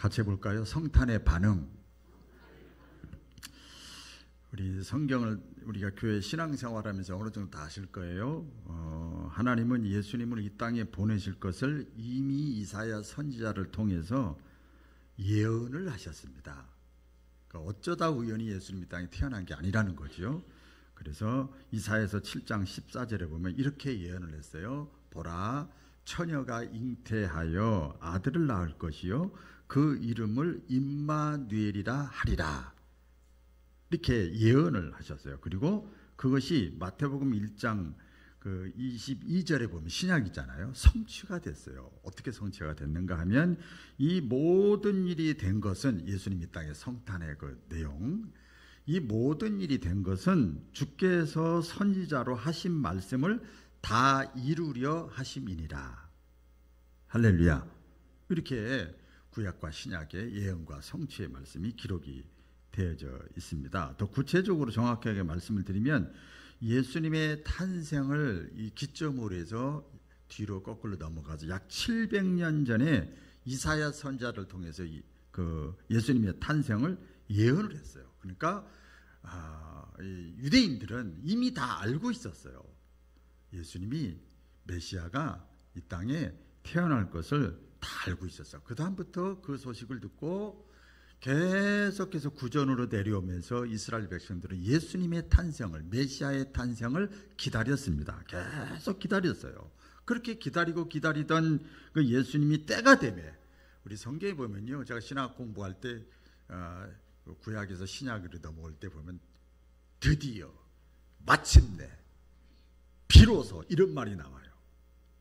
같이 해볼까요? 성탄의 반응. 우리 성경을 우리가 교회 신앙생활하면서 어느 정도 다 아실 거예요. 하나님은 예수님을 이 땅에 보내실 것을 이미 이사야 선지자를 통해서 예언을 하셨습니다. 그러니까 어쩌다 우연히 예수님이 이 땅에 태어난 게 아니라는 거죠. 그래서 이사야서 7장 14절에 보면 이렇게 예언을 했어요. 보라, 처녀가 잉태하여 아들을 낳을 것이요 그 이름을 임마누엘이라 하리라. 이렇게 예언을 하셨어요. 그리고 그것이 마태복음 1장 22절에 보면 신약이잖아요. 성취가 됐어요. 어떻게 성취가 됐는가 하면 이 모든 일이 된 것은 예수님이 땅에 성탄의 그 내용, 이 모든 일이 된 것은 주께서 선지자로 하신 말씀을 다 이루려 하심이니라. 할렐루야. 이렇게 구약과 신약의 예언과 성취의 말씀이 기록이 되어져 있습니다. 더 구체적으로 정확하게 말씀을 드리면 예수님의 탄생을 이 기점으로 해서 뒤로 거꾸로 넘어가서 약 700년 전에 이사야 선지자를 통해서 예수님의 탄생을 예언을 했어요. 그러니까 유대인들은 이미 다 알고 있었어요. 예수님이 메시아가 이 땅에 태어날 것을 다 알고 있었어요. 그 다음부터 그 소식을 듣고 계속해서 구전으로 내려오면서 이스라엘 백성들은 예수님의 탄생을, 메시아의 탄생을 기다렸습니다. 계속 기다렸어요. 그렇게 기다리고 기다리던 그 예수님이 때가 되면, 우리 성경에 보면요, 제가 신학 공부할 때 구약에서 신약으로 넘어올 때 보면 드디어, 마침내, 비로소 이런 말이 나와요.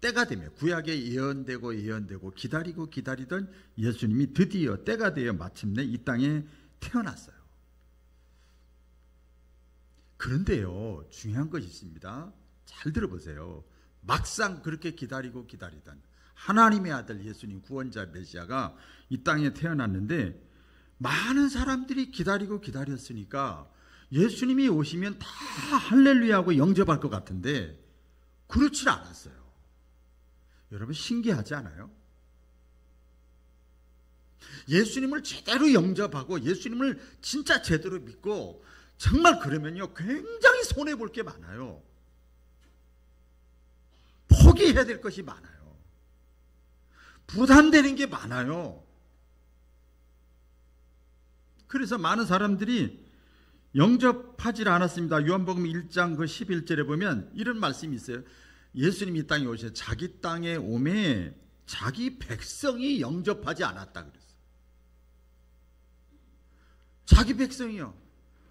때가 되면, 구약에 예언되고 기다리고 기다리던 예수님이 드디어 때가 되어 마침내 이 땅에 태어났어요. 그런데요, 중요한 것이 있습니다. 잘 들어보세요. 막상 그렇게 기다리고 기다리던 하나님의 아들 예수님, 구원자 메시아가 이 땅에 태어났는데 많은 사람들이 기다리고 기다렸으니까 예수님이 오시면 다 할렐루야하고 영접할 것 같은데 그렇지 않았어요. 여러분, 신기하지 않아요? 예수님을 제대로 영접하고 예수님을 진짜 제대로 믿고 정말 그러면요, 굉장히 손해볼 게 많아요. 포기해야 될 것이 많아요. 부담되는 게 많아요. 그래서 많은 사람들이 영접하지 않았습니다. 요한복음 1장 11절에 보면 이런 말씀이 있어요. 예수님이 이 땅에 오셔서 자기 땅에 오매 자기 백성이 영접하지 않았다 그랬어요. 자기 백성이요.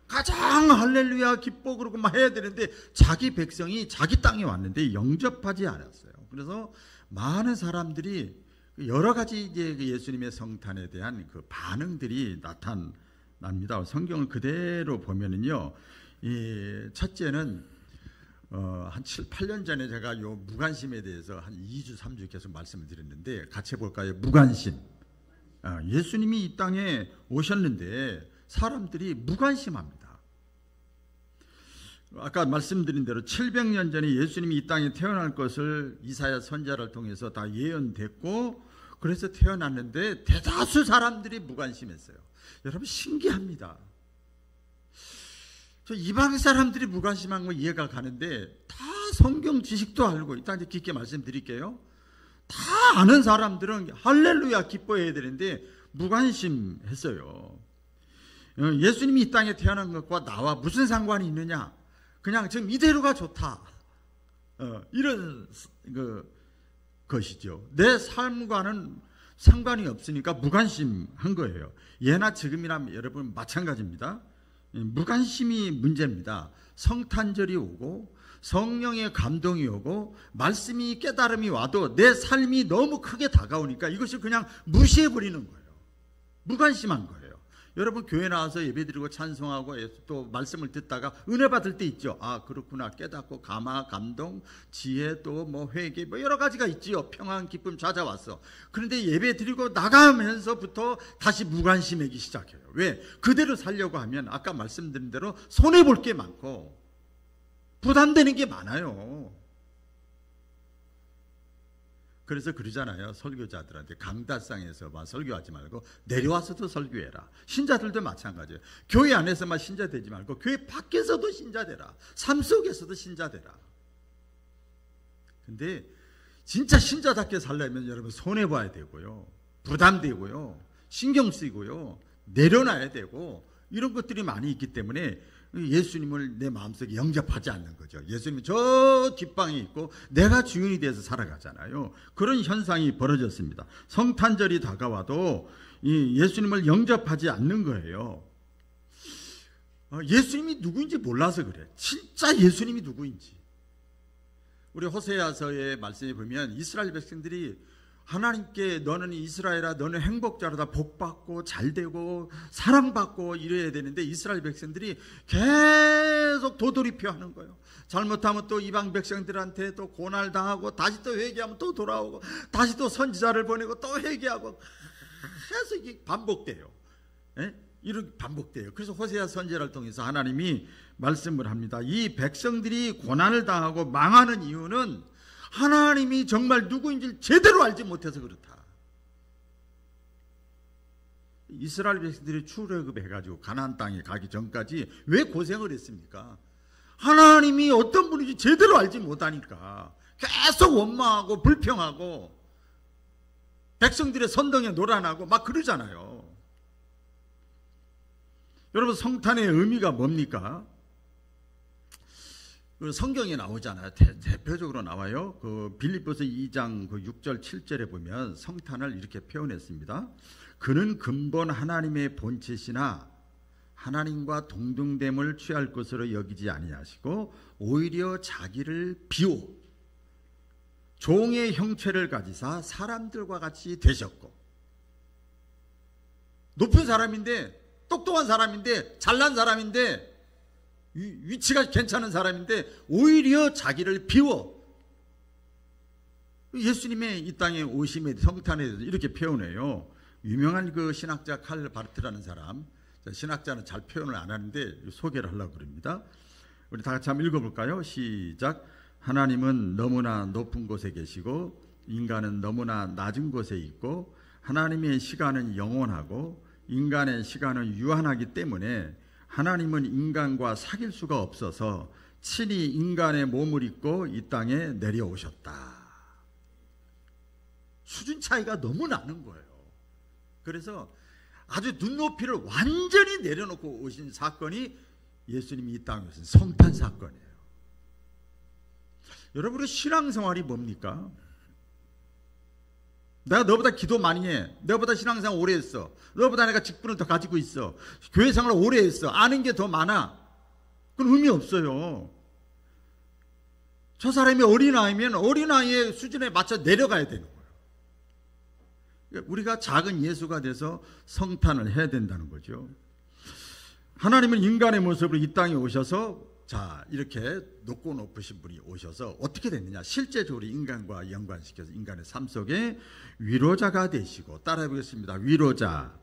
가장 할렐루야 기뻐 그러고 막 해야 되는데 자기 백성이 자기 땅에 왔는데 영접하지 않았어요. 그래서 많은 사람들이 여러 가지 이제 예수님의 성탄에 대한 그 반응들이 나타납니다. 성경을 그대로 보면은요, 이 첫째는 한 7, 8년 전에 제가 요 무관심에 대해서 한 2주, 3주 계속 말씀을 드렸는데 같이 해볼까요? 무관심. 예수님이 이 땅에 오셨는데 사람들이 무관심합니다. 아까 말씀드린 대로 700년 전에 예수님이 이 땅에 태어날 것을 이사야 선지자를 통해서 다 예언됐고 그래서 태어났는데 대다수 사람들이 무관심했어요. 여러분, 신기합니다. 이방 사람들이 무관심한 거 이해가 가는데 다 성경 지식도 알고, 이따 이제 깊게 말씀드릴게요. 다 아는 사람들은 할렐루야 기뻐해야 되는데 무관심했어요. 예수님이 이 땅에 태어난 것과 나와 무슨 상관이 있느냐? 그냥 지금 이대로가 좋다. 이런 것이죠. 내 삶과는 상관이 없으니까 무관심한 거예요. 예나 지금이나 여러분 마찬가지입니다. 무관심이 문제입니다. 성탄절이 오고 성령의 감동이 오고 말씀이 깨달음이 와도 내 삶이 너무 크게 다가오니까 이것을 그냥 무시해버리는 거예요. 무관심한 거예요. 여러분, 교회 나와서 예배드리고 찬송하고 또 말씀을 듣다가 은혜 받을 때 있죠. 아, 그렇구나. 깨닫고 감동, 지혜, 또 뭐 회개, 뭐 여러 가지가 있지요. 평안, 기쁨 찾아왔어. 그런데 예배드리고 나가면서부터 다시 무관심하기 시작해요. 왜? 그대로 살려고 하면 아까 말씀드린 대로 손해볼 게 많고 부담되는 게 많아요. 그래서 그러잖아요. 설교자들한테 강다상에서 막 설교하지 말고 내려와서도 설교해라. 신자들도 마찬가지예요. 교회 안에서만 신자 되지 말고 교회 밖에서도 신자 되라. 삶 속에서도 신자 되라. 근데 진짜 신자답게 살려면 여러분 손해봐야 되고요. 부담되고요. 신경 쓰이고요. 내려놔야 되고 이런 것들이 많이 있기 때문에 예수님을 내 마음속에 영접하지 않는 거죠. 예수님은 저 뒷방에 있고 내가 주인이 돼서 살아가잖아요. 그런 현상이 벌어졌습니다. 성탄절이 다가와도 이 예수님을 영접하지 않는 거예요. 예수님이 누구인지 몰라서 그래. 진짜 예수님이 누구인지. 우리 호세아서의 말씀에 보면 이스라엘 백성들이 하나님께 너는 이스라엘아 너는 행복자로다 복받고 잘되고 사랑받고 이래야 되는데 이스라엘 백성들이 계속 도돌이표 하는 거예요. 잘못하면 또 이방 백성들한테 또 고난당하고 다시 또 회개하면 또 돌아오고 다시 또 선지자를 보내고 또 회개하고 계속 이게 반복돼요. 이렇게 반복돼요. 그래서 호세아 선지자를 통해서 하나님이 말씀을 합니다. 이 백성들이 고난을 당하고 망하는 이유는 하나님이 정말 누구인지 제대로 알지 못해서 그렇다. 이스라엘 백성들이 출애굽해가지고 가나안 땅에 가기 전까지 왜 고생을 했습니까? 하나님이 어떤 분인지 제대로 알지 못하니까 계속 원망하고 불평하고 백성들의 선동에 노란하고 막 그러잖아요. 여러분 성탄의 의미가 뭡니까? 성경에 나오잖아요. 대표적으로 나와요. 그 빌립보서 2장 그 6절 7절에 보면 성탄을 이렇게 표현했습니다. 그는 근본 하나님의 본체시나 하나님과 동등됨을 취할 것으로 여기지 아니하시고 오히려 자기를 비워 종의 형체를 가지사 사람들과 같이 되셨고 높은 사람인데 똑똑한 사람인데 잘난 사람인데 위치가 괜찮은 사람인데 오히려 자기를 비워 예수님의 이 땅에 오심에 성탄에 대해서 이렇게 표현해요. 유명한 그 신학자 칼 바르트라는 사람, 신학자는 잘 표현을 안 하는데 소개를 하려고 그럽니다. 우리 다 같이 한번 읽어볼까요? 시작. 하나님은 너무나 높은 곳에 계시고 인간은 너무나 낮은 곳에 있고 하나님의 시간은 영원하고 인간의 시간은 유한하기 때문에 하나님은 인간과 사귈 수가 없어서 친히 인간의 몸을 입고 이 땅에 내려오셨다. 수준 차이가 너무 나는 거예요. 그래서 아주 눈높이를 완전히 내려놓고 오신 사건이 예수님이 이 땅에 오신 성탄 사건이에요. 여러분의 신앙생활이 뭡니까? 내가 너보다 기도 많이 해. 너보다 신앙생활 오래 했어. 너보다 내가 직분을 더 가지고 있어. 교회 생활을 오래 했어. 아는 게 더 많아. 그건 의미 없어요. 저 사람이 어린아이면 어린아이의 수준에 맞춰 내려가야 되는 거예요. 우리가 작은 예수가 돼서 성탄을 해야 된다는 거죠. 하나님은 인간의 모습으로 이 땅에 오셔서 자 이렇게 높고 높으신 분이 오셔서 어떻게 됐느냐, 실제적으로 인간과 연관시켜서 인간의 삶 속에 위로자가 되시고, 따라해 보겠습니다. 위로자,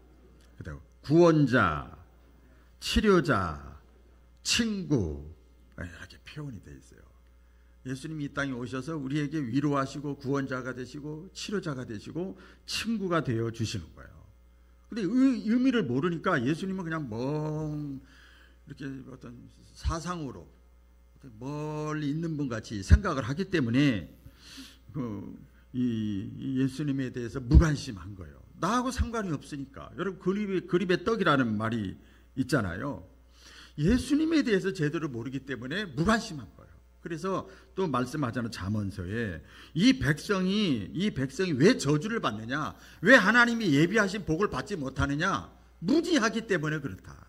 그다음 구원자, 치료자, 친구, 이렇게 표현이 되어 있어요. 예수님이 이 땅에 오셔서 우리에게 위로하시고 구원자가 되시고 치료자가 되시고 친구가 되어 주시는 거예요. 근데 의미를 모르니까 예수님은 그냥 이렇게 어떤 사상으로 멀리 있는 분 같이 생각을 하기 때문에 이 예수님에 대해서 무관심한 거예요. 나하고 상관이 없으니까. 여러분 그립의 떡이라는 말이 있잖아요. 예수님에 대해서 제대로 모르기 때문에 무관심한 거예요. 그래서 또 말씀하잖아요. 잠언서에 이 백성이 왜 저주를 받느냐, 왜 하나님이 예비하신 복을 받지 못하느냐, 무지하기 때문에 그렇다.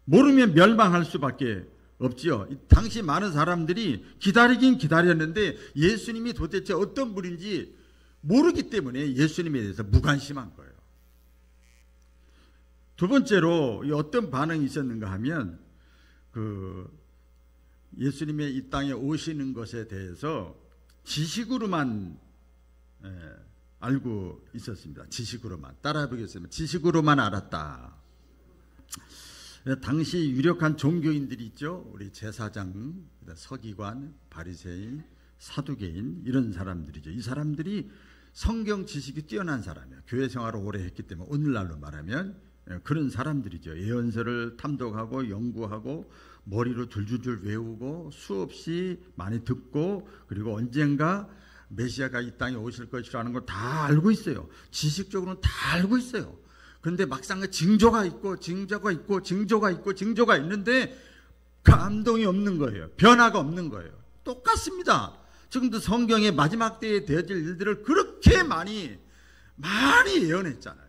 모르면 멸망할 수밖에 없지요. 당시 많은 사람들이 기다리긴 기다렸는데 예수님이 도대체 어떤 분인지 모르기 때문에 예수님에 대해서 무관심한 거예요. 두 번째로 어떤 반응이 있었는가 하면 예수님의 이 땅에 오시는 것에 대해서 지식으로만 알고 있었습니다. 지식으로만. 따라해 보겠습니다. 지식으로만 알았다. 당시 유력한 종교인들이 있죠. 우리 제사장, 서기관, 바리새인, 사두개인 이런 사람들이죠. 이 사람들이 성경 지식이 뛰어난 사람이에요. 교회 생활을 오래 했기 때문에 오늘날로 말하면 그런 사람들이죠. 예언서를 탐독하고 연구하고 머리로 줄줄줄 외우고 수없이 많이 듣고 그리고 언젠가 메시아가 이 땅에 오실 것이라는 걸 다 알고 있어요. 지식적으로는 다 알고 있어요. 그런데 막상 징조가 있고 징조가 있고 징조가 있고 징조가 있는데 감동이 없는 거예요. 변화가 없는 거예요. 똑같습니다. 지금도 성경의 마지막 때에 되어질 일들을 그렇게 많이 예언했잖아요.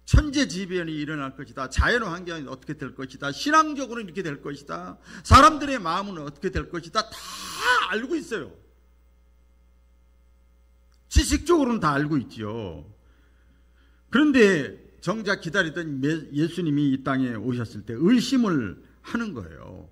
천재지변이 일어날 것이다. 자연환경이 어떻게 될 것이다. 신앙적으로는 이렇게 될 것이다. 사람들의 마음은 어떻게 될 것이다. 다 알고 있어요. 지식적으로는 다 알고 있지요. 그런데 정작 기다리던 예수님이 이 땅에 오셨을 때 의심을 하는 거예요.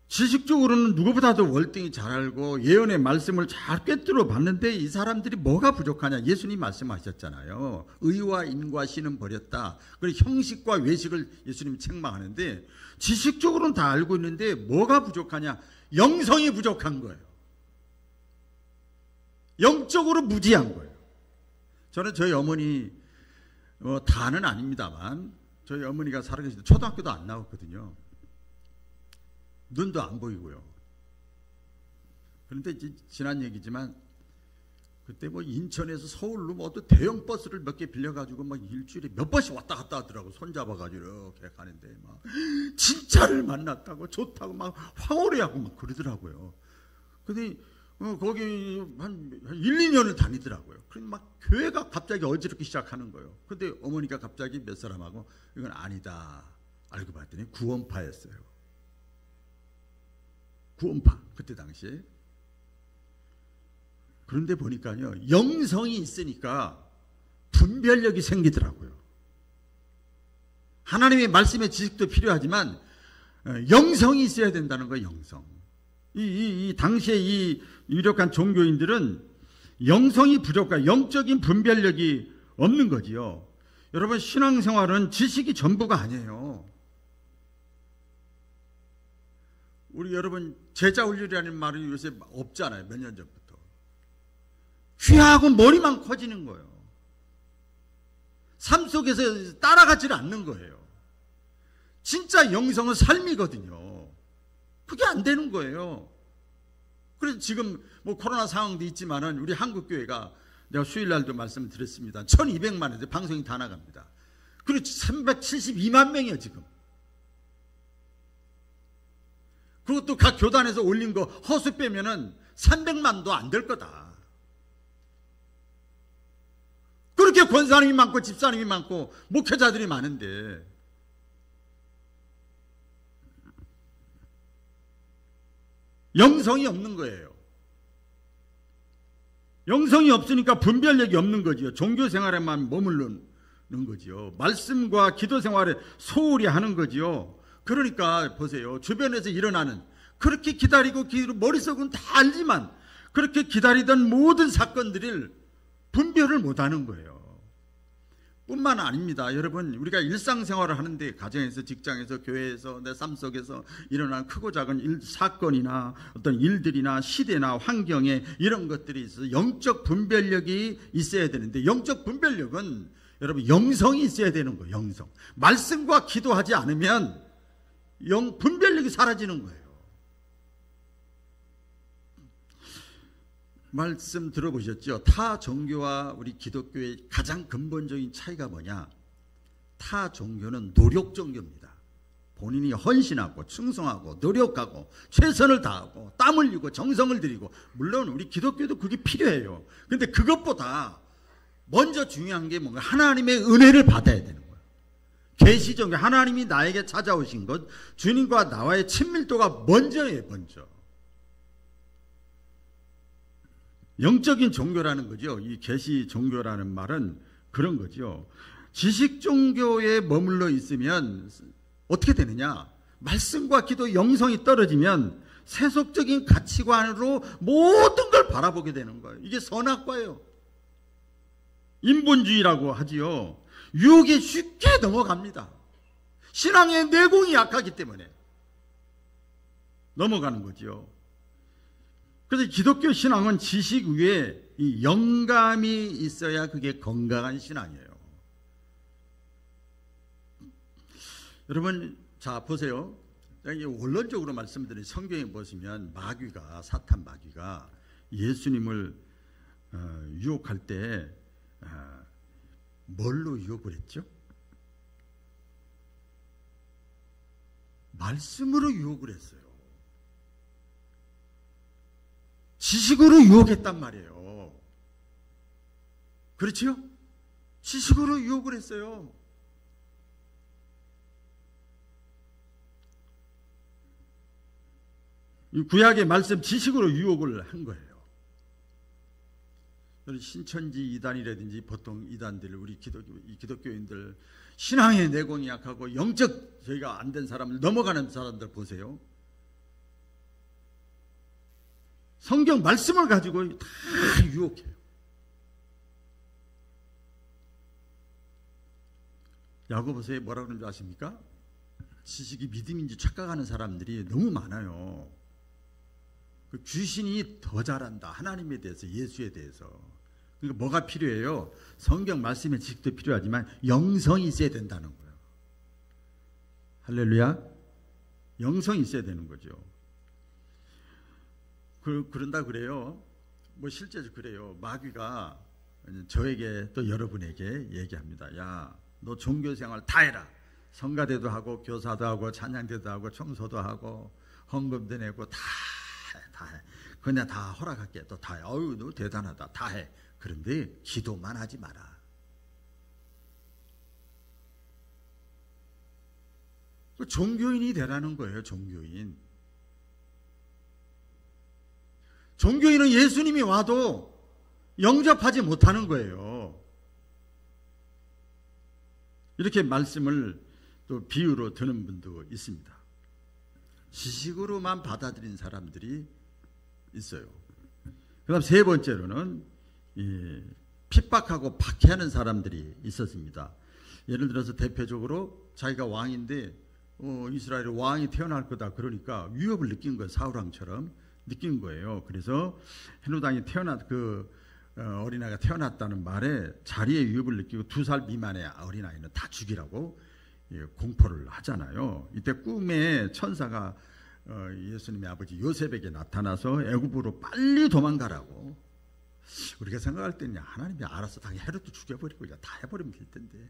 지식적으로는 누구보다도 월등히 잘 알고 예언의 말씀을 잘 꿰뚫어 봤는데 이 사람들이 뭐가 부족하냐. 예수님 말씀하셨잖아요. 의와 인과 신은 버렸다. 그리고 형식과 외식을 예수님이 책망하는데 지식적으로는 다 알고 있는데 뭐가 부족하냐. 영성이 부족한 거예요. 영적으로 무지한 거예요. 저는 저희 어머니 다는 아닙니다만 저희 어머니가 살아계실 때 초등학교도 안 나왔거든요. 눈도 안 보이고요. 그런데 이제 지난 얘기지만 그때 뭐 인천에서 서울로 뭐 어떤 대형 버스를 몇 개 빌려가지고 막 일주일에 몇 번씩 왔다 갔다 하더라고. 손잡아가지고 이렇게 가는데 막 진짜를 만났다고 좋다고 막 황홀해하고 막 그러더라고요. 근데 거기 한 1, 2년을 다니더라고요. 그래서 막 교회가 갑자기 어지럽기 시작하는 거예요. 근데 어머니가 갑자기 몇 사람하고 이건 아니다. 알고 봤더니 구원파였어요. 구원파. 그때 당시에. 그런데 보니까요. 영성이 있으니까 분별력이 생기더라고요. 하나님의 말씀의 지식도 필요하지만 영성이 있어야 된다는 거예요. 영성. 이 당시에 이 유력한 종교인들은 영성이 부족한 영적인 분별력이 없는 거지요. 여러분 신앙생활은 지식이 전부가 아니에요. 우리 여러분 제자훈련이라는 말이 요새 없잖아요. 몇 년 전부터. 귀하고 머리만 커지는 거예요. 삶 속에서 따라가지를 않는 거예요. 진짜 영성은 삶이거든요. 그게 안 되는 거예요. 그래서 지금 뭐 코로나 상황도 있지만은 우리 한국교회가 내가 수요일날도 말씀드렸습니다. 1200만 원 방송이 다 나갑니다. 그리고 372만 명이에요 지금. 그것도 각 교단에서 올린 거 허수 빼면은 300만도 안 될 거다. 그렇게 권사님이 많고 집사님이 많고 목회자들이 많은데 영성이 없는 거예요. 영성이 없으니까 분별력이 없는 거지요. 종교 생활에만 머무르는 거지요. 말씀과 기도 생활에 소홀히 하는 거지요. 그러니까 보세요. 주변에서 일어나는 그렇게 기다리고 머릿속은 다 알지만 그렇게 기다리던 모든 사건들을 분별을 못하는 거예요. 뿐만 아닙니다. 여러분 우리가 일상생활을 하는데 가정에서 직장에서 교회에서 내 삶 속에서 일어나는 크고 작은 사건이나 어떤 일들이나 시대나 환경에 이런 것들이 있어서 영적 분별력이 있어야 되는데 영적 분별력은 여러분 영성이 있어야 되는 거예요. 영성. 말씀과 기도하지 않으면 분별력이 사라지는 거예요. 말씀 들어보셨죠? 타 종교와 우리 기독교의 가장 근본적인 차이가 뭐냐? 타 종교는 노력 종교입니다. 본인이 헌신하고 충성하고 노력하고 최선을 다하고 땀 흘리고 정성을 들이고 물론 우리 기독교도 그게 필요해요. 그런데 그것보다 먼저 중요한 게 뭔가 하나님의 은혜를 받아야 되는 거예요. 계시 종교 하나님이 나에게 찾아오신 것 주님과 나와의 친밀도가 먼저예요. 먼저. 영적인 종교라는 거죠. 이 계시 종교라는 말은 그런 거죠. 지식 종교에 머물러 있으면 어떻게 되느냐? 말씀과 기도 영성이 떨어지면 세속적인 가치관으로 모든 걸 바라보게 되는 거예요. 이게 선악과예요. 인본주의라고 하지요. 유혹에 쉽게 넘어갑니다. 신앙의 내공이 약하기 때문에 넘어가는 거죠. 그래서 기독교 신앙은 지식 위에 이 영감이 있어야 그게 건강한 신앙이에요. 여러분, 자 보세요. 원론적으로 말씀드린 성경에 보시면 마귀가, 사탄 마귀가 예수님을 유혹할 때 뭘로 유혹을 했죠? 말씀으로 유혹을 했어요. 지식으로 유혹했단 말이에요. 그렇죠? 지식으로 유혹을 했어요. 이 구약의 말씀 지식으로 유혹을 한 거예요. 신천지 이단이라든지 보통 이단들, 우리 기독교인들 신앙의 내공이 약하고 영적 저희가 안 된 사람을 넘어가는 사람들 보세요. 성경 말씀을 가지고 다 유혹해요. 야고보서에 뭐라고 그러는 줄 아십니까? 지식이 믿음인지 착각하는 사람들이 너무 많아요. 그 귀신이 더 잘한다. 하나님에 대해서, 예수에 대해서. 그러니까 뭐가 필요해요? 성경 말씀의 지식도 필요하지만 영성이 있어야 된다는 거예요. 할렐루야. 영성이 있어야 되는 거죠. 그런다 그래요. 뭐 실제로 그래요. 마귀가 저에게 또 여러분에게 얘기합니다. 야, 너 종교생활 다 해라. 성가대도 하고 교사도 하고 찬양대도 하고 청소도 하고 헌금도 내고 다 해. 그냥 다 허락할게. 또 다 해. 어유, 너 대단하다. 다 해. 그런데 기도만 하지 마라. 종교인이 되라는 거예요. 종교인. 종교인은 예수님이 와도 영접하지 못하는 거예요. 이렇게 말씀을 또 비유로 드는 분도 있습니다. 지식으로만 받아들인 사람들이 있어요. 그 다음 세 번째로는 핍박하고 박해하는 사람들이 있었습니다. 예를 들어서 대표적으로 자기가 왕인데 이스라엘의 왕이 태어날 거다 그러니까 위협을 느낀 거예요. 사울왕처럼 느낀 거예요. 그래서 헤롯 그 어린아이가 태어났다는 말에 자리에 위협을 느끼고 2살 미만의 어린아이는 다 죽이라고 공포를 하잖아요. 이때 꿈에 천사가 예수님의 아버지 요셉에게 나타나서 애굽으로 빨리 도망가라고. 우리가 생각할 때는 하나님이 알아서 다 헤롯도 죽여버리고 다 해버리면 될 텐데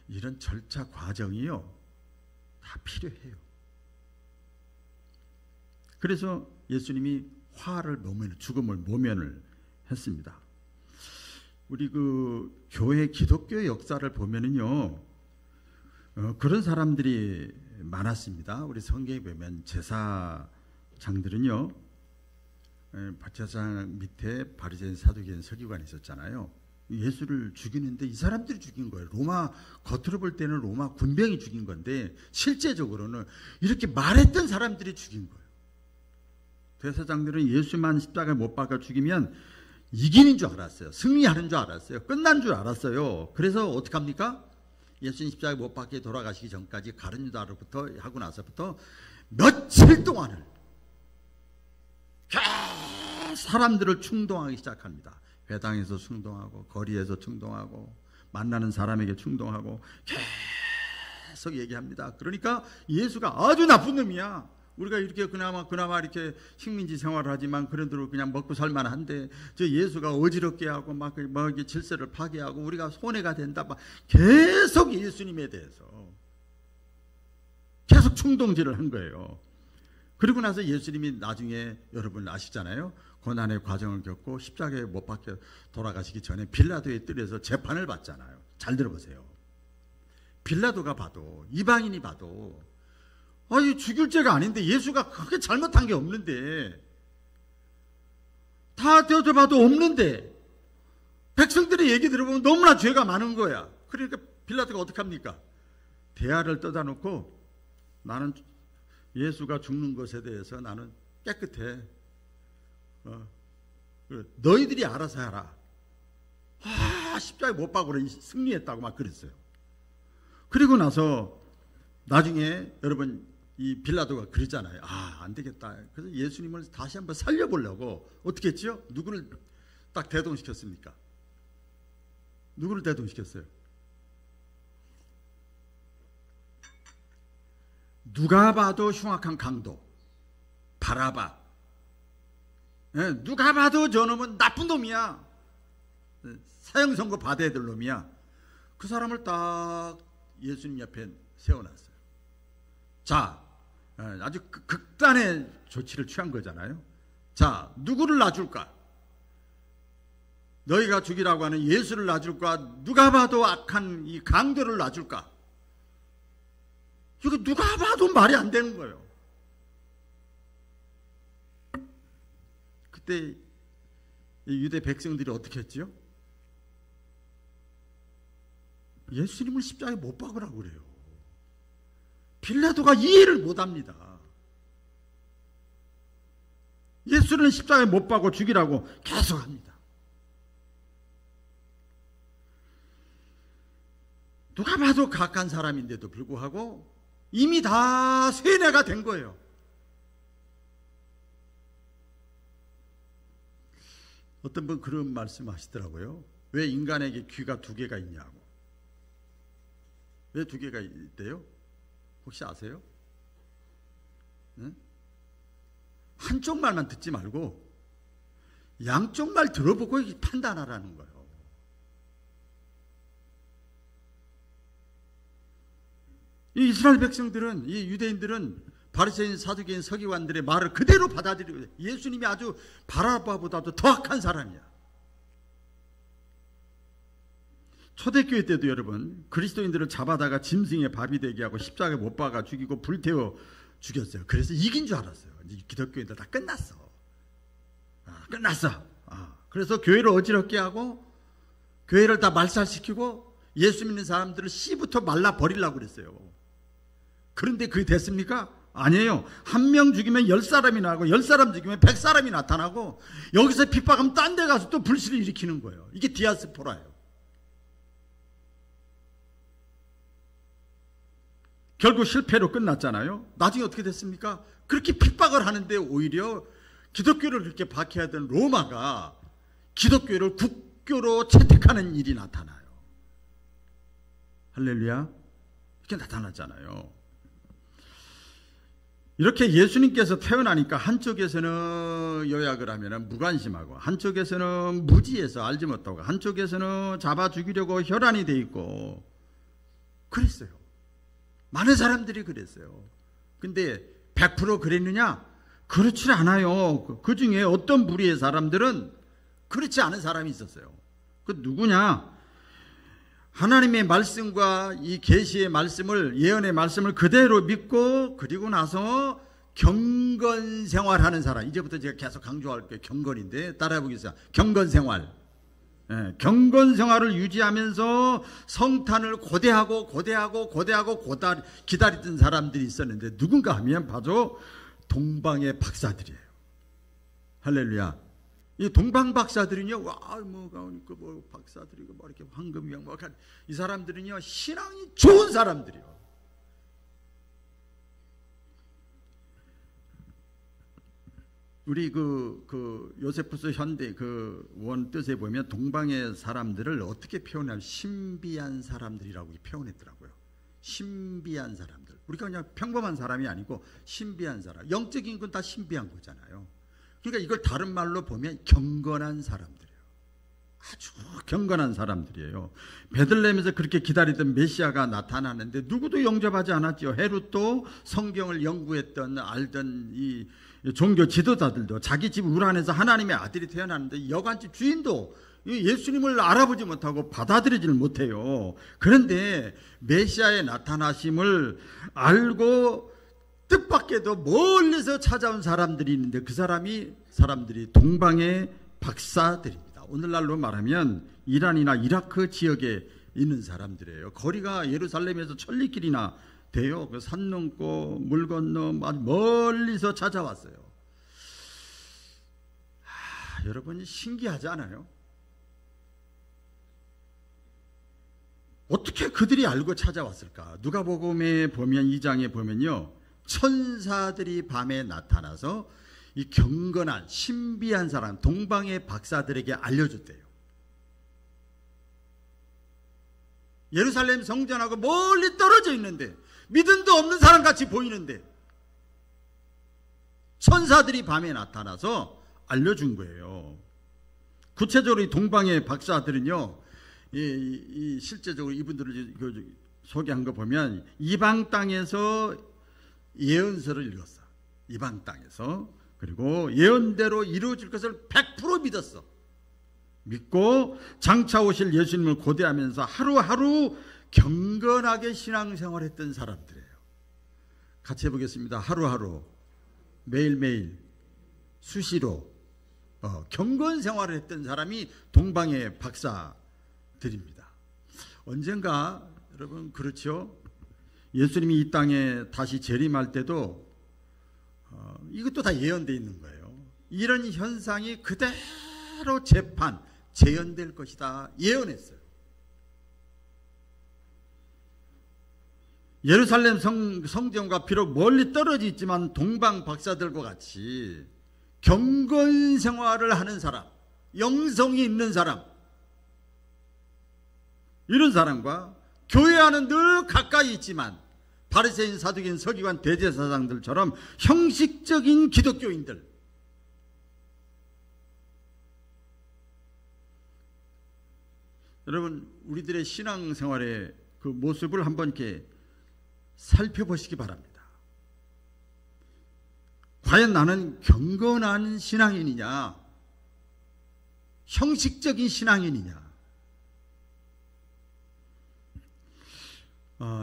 이런 절차 과정이요 다 필요해요. 그래서 예수님이 죽음을 모면을 했습니다. 우리 그 교회 기독교 역사를 보면은요 그런 사람들이 많았습니다. 우리 성경에 보면 제사장들은요 제사장 밑에 바리새인, 사두개인, 서기관이 있었잖아요. 예수를 죽이는데 이 사람들이 죽인 거예요. 로마 겉으로 볼 때는 로마 군병이 죽인 건데 실제적으로는 이렇게 말했던 사람들이 죽인 거예요. 대사장들은 예수만 십자가에 못 박아 죽이면 이기는 줄 알았어요. 승리하는 줄 알았어요. 끝난 줄 알았어요. 그래서 어떡합니까? 예수님 십자가에 못 박혀 돌아가시기 전까지 가룟 유다로부터 하고 나서부터 며칠 동안을 사람들을 충동하기 시작합니다. 회당에서 충동하고 거리에서 충동하고 만나는 사람에게 충동하고 계속 얘기합니다. 그러니까 예수가 아주 나쁜 놈이야. 우리가 이렇게 그나마 이렇게 식민지 생활을 하지만 그래도 그냥 먹고 살만한데 저 예수가 어지럽게 하고 막 질서를 파괴하고 우리가 손해가 된다. 막 계속 예수님에 대해서 계속 충동질을 한 거예요. 그리고 나서 예수님이 나중에 여러분 아시잖아요. 고난의 과정을 겪고 십자가에 못 박혀 돌아가시기 전에 빌라도의 뜰에서 재판을 받잖아요. 잘 들어보세요. 빌라도가 봐도 이방인이 봐도 이 죽일 죄가 아닌데 예수가 그렇게 잘못한 게 없는데 다 되어봐도 없는데 백성들의 얘기 들어보면 너무나 죄가 많은 거야. 그러니까 빌라도가 어떻게 합니까? 대야를 떠다 놓고 나는 예수가 죽는 것에 대해서 나는 깨끗해. 너희들이 알아서 해라. 십자가에 못 박으러 승리했다고 막 그랬어요. 그리고 나서 나중에 여러분 이 빌라도가 그러잖아요. 안 되겠다. 그래서 예수님을 다시 한번 살려보려고 어떻게 했죠? 누구를 딱 대동시켰습니까? 누구를 대동시켰어요? 누가 봐도 흉악한 강도 바라바. 누가 봐도 저놈은 나쁜 놈이야. 사형 선고 받아야 될 놈이야. 그 사람을 딱 예수님 옆에 세워놨어요. 자, 아주 극단의 조치를 취한 거잖아요. 자, 누구를 놔줄까? 너희가 죽이라고 하는 예수를 놔줄까? 누가 봐도 악한 이 강도를 놔줄까? 이거 누가 봐도 말이 안 되는 거예요. 그때 유대 백성들이 어떻게 했지요? 예수님을 십자가에 못 박으라고 그래요. 빌라도가 이해를 못합니다. 예수는 십자가에 못 박고 죽이라고 계속합니다. 누가 봐도 각한 사람인데도 불구하고 이미 다 세뇌가 된 거예요. 어떤 분 그런 말씀 하시더라고요. 왜 인간에게 귀가 두 개가 있냐고. 왜 두 개가 있대요? 혹시 아세요? 네? 한쪽 말만 듣지 말고 양쪽 말 들어보고 판단하라는 거예요. 이 이스라엘 백성들은, 이 유대인들은 바리새인, 사두개인, 서기관들의 말을 그대로 받아들이고 예수님이 아주 바라바보다도 더 악한 사람이야. 초대교회 때도 여러분 그리스도인들을 잡아다가 짐승의 밥이 되게 하고 십자가에 못 박아 죽이고 불태워 죽였어요. 그래서 이긴 줄 알았어요. 이제 기독교인들 다 끝났어. 끝났어. 그래서 교회를 어지럽게 하고 교회를 다 말살시키고 예수 믿는 사람들을 씨부터 말라버리려고 그랬어요. 그런데 그게 됐습니까? 아니에요. 한 명 죽이면 10사람이 나고 10사람 죽이면 100사람이 나타나고 여기서 핍박하면 딴 데 가서 또 불씨를 일으키는 거예요. 이게 디아스포라예요. 결국 실패로 끝났잖아요. 나중에 어떻게 됐습니까? 그렇게 핍박을 하는데 오히려 기독교를 그렇게 박해하던 로마가 기독교를 국교로 채택하는 일이 나타나요. 할렐루야. 이렇게 나타났잖아요. 이렇게 예수님께서 태어나니까 한쪽에서는 요약을 하면 무관심하고 한쪽에서는 무지해서 알지 못하고 한쪽에서는 잡아 죽이려고 혈안이 돼 있고 그랬어요. 많은 사람들이 그랬어요. 근데 100% 그랬느냐? 그렇지 않아요. 그 중에 어떤 부류의 사람들은 그렇지 않은 사람이 있었어요. 그 누구냐? 하나님의 말씀과 이 계시의 말씀을, 예언의 말씀을 그대로 믿고 그리고 나서 경건 생활하는 사람. 이제부터 제가 계속 강조할 게 경건인데 따라해 보겠습니다. 경건 생활. 경건 생활을 유지하면서 성탄을 고대하고 기다리던 사람들이 있었는데 누군가 하면 바로 동방의 박사들이에요. 할렐루야. 이 동방 박사들은요, 박사들이고 이렇게 황금형 이 사람들은요 신앙이 좋은 사람들이요. 우리 요세푸스 현대 원뜻에 보면 동방의 사람들을 어떻게 표현하면 신비한 사람들이라고 표현했더라고요. 신비한 사람들. 우리가 그냥 평범한 사람이 아니고 신비한 사람. 영적인 건 다 신비한 거잖아요. 그러니까 이걸 다른 말로 보면 경건한 사람들이에요. 아주 경건한 사람들이에요. 베들레헴에서 그렇게 기다리던 메시아가 나타나는데 누구도 영접하지 않았죠. 헤롯도 성경을 연구했던 알던 이 종교 지도자들도 자기 집 우란에서 하나님의 아들이 태어났는데 여관집 주인도 예수님을 알아보지 못하고 받아들이지를 못해요. 그런데 메시아의 나타나심을 알고 뜻밖에도 멀리서 찾아온 사람들이 있는데 그 사람들이 동방의 박사들입니다. 오늘날로 말하면 이란이나 이라크 지역에 있는 사람들이에요. 거리가 예루살렘에서 천리길이나 돼요. 산 넘고 물 건너 아주 멀리서 찾아왔어요. 여러분이 신기하지 않아요? 어떻게 그들이 알고 찾아왔을까? 누가복음에 보면 2장에 보면요, 천사들이 밤에 나타나서 이 경건한 신비한 사람 동방의 박사들에게 알려줬대요. 예루살렘 성전하고 멀리 떨어져 있는데, 믿음도 없는 사람 같이 보이는데 천사들이 밤에 나타나서 알려준 거예요. 구체적으로 이 동방의 박사들은요, 실제적으로 이분들을 소개한 거 보면 이방 땅에서 예언서를 읽었어. 이방 땅에서. 그리고 예언대로 이루어질 것을 100% 믿었어. 믿고 장차 오실 예수님을 고대하면서 하루하루 경건하게 신앙생활했던 사람들이에요. 같이 해보겠습니다. 하루하루, 매일매일, 수시로 경건생활을 했던 사람이 동방의 박사들입니다. 언젠가 여러분 그렇죠? 예수님이 이 땅에 다시 재림할 때도 이것도 다 예언되어 있는 거예요. 이런 현상이 그대로 재현될 것이다 예언했어요. 예루살렘 성전과 비록 멀리 떨어져 있지만 동방 박사들과 같이 경건 생활을 하는 사람, 영성이 있는 사람, 이런 사람과 교회와는 늘 가까이 있지만 바리새인, 사두개인, 서기관, 대제사장들처럼 형식적인 기독교인들, 여러분 우리들의 신앙생활의 그 모습을 한번 이렇게 살펴보시기 바랍니다. 과연 나는 경건한 신앙인이냐, 형식적인 신앙인이냐.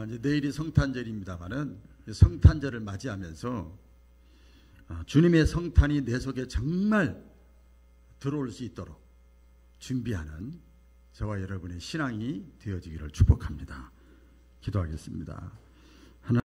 이제 내일이 성탄절입니다만은 성탄절을 맞이하면서 주님의 성탄이 내 속에 정말 들어올 수 있도록 준비하는 저와 여러분의 신앙이 되어지기를 축복합니다. 기도하겠습니다.